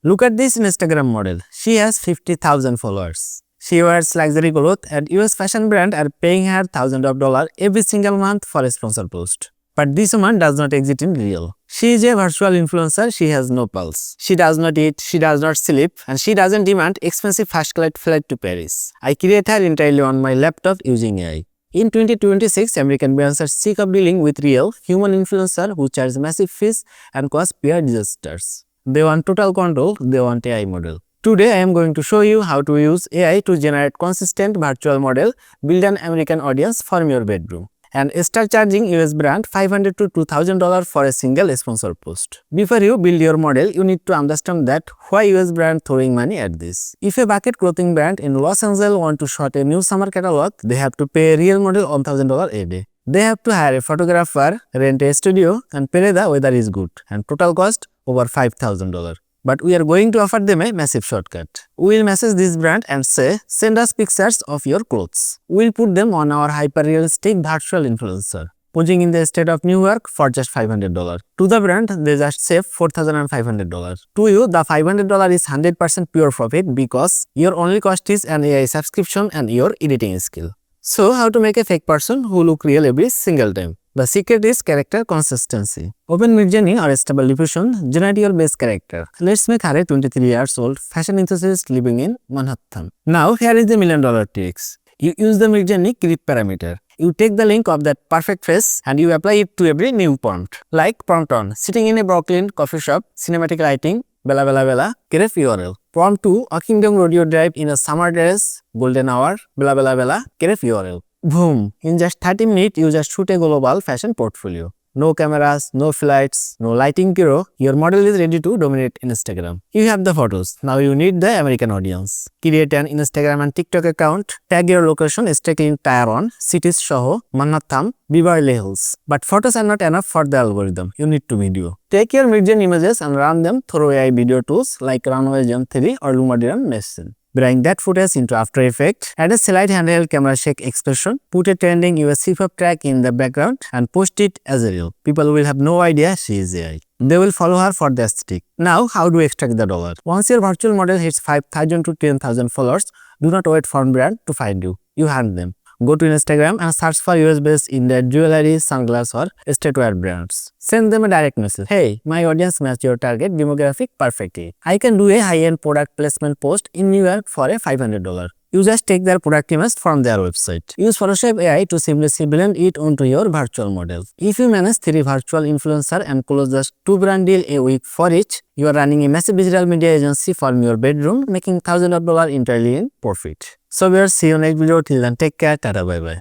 Look at this Instagram model. She has 50,000 followers. She wears luxury clothes and US fashion brand are paying her thousands of dollars every single month for a sponsor post. But this woman does not exist in real. She is a virtual influencer, she has no pulse. She does not eat, she does not sleep, and she doesn't demand expensive fast-class flight to Paris. I create her entirely on my laptop using AI. In 2026, American brands are sick of dealing with real, human influencers who charge massive fees and cause peer disasters. They want total control, they want AI model. Today, I am going to show you how to use AI to generate consistent virtual model, build an American audience from your bedroom, and start charging US brand $500 to $2,000 for a single sponsor post. Before you build your model, you need to understand that why US brand throwing money at this. If a bucket clothing brand in Los Angeles want to shoot a new summer catalog, they have to pay a real model $1,000 a day. They have to hire a photographer, rent a studio, and pray the weather is good, and total cost over $5,000. But we are going to offer them a massive shortcut. We will message this brand and say, send us pictures of your clothes. We will put them on our hyper-realistic virtual influencer, posing in the state of New York for just $500. To the brand, they just save $4,500. To you, the $500 is 100% pure profit because your only cost is an AI subscription and your editing skill. So, how to make a fake person who look real every single time? The secret is character consistency. Open Midjourney or Stable Diffusion, generate your base character. Let's make her a 23 years old fashion enthusiast living in Manhattan. Now, here is the $1 million tricks. You use the Midjourney cref parameter. You take the link of that perfect face and you apply it to every new prompt. Like prompt on, sitting in a Brooklyn coffee shop, cinematic lighting, blah blah blah, cref URL. Prompt 2, walking down rodeo drive in a summer dress, golden hour, blah blah blah, cref URL. Boom! In just 30 minutes, you just shoot a global fashion portfolio. No cameras, no flights, no lighting crew. Your model is ready to dominate Instagram. You have the photos. Now you need the American audience. Create an Instagram and TikTok account. Tag your location strictly in Tier 1, cities Soho, Manhattan, Beverly Hills. But photos are not enough for the algorithm. You need to video. Take your Midjourney images and run them through AI video tools like Runway Gen 3 or Lumadiran Machine. Bring that footage into After Effects, add a slight handheld camera shake expression, put a trending US hip-hop track in the background and post it as a reel. People will have no idea she is AI. They will follow her for the aesthetic. Now, how do we extract the dollar? Once your virtual model hits 5,000 to 10,000 followers, do not wait for brand to find you. You hunt them. Go to Instagram and search for US-based Indian jewelry, sunglasses or streetwear brands. Send them a direct message. Hey, my audience matches your target demographic perfectly. I can do a high-end product placement post in New York for a $500. You just take their product image from their website. Use Photoshop AI to seamlessly blend it onto your virtual model. If you manage 3 virtual influencers and close just 2 brand deals a week for each, you are running a massive digital media agency from your bedroom, making thousands of dollars entirely in profit. So we'll see you next video. Till then, take care. Tata, bye bye.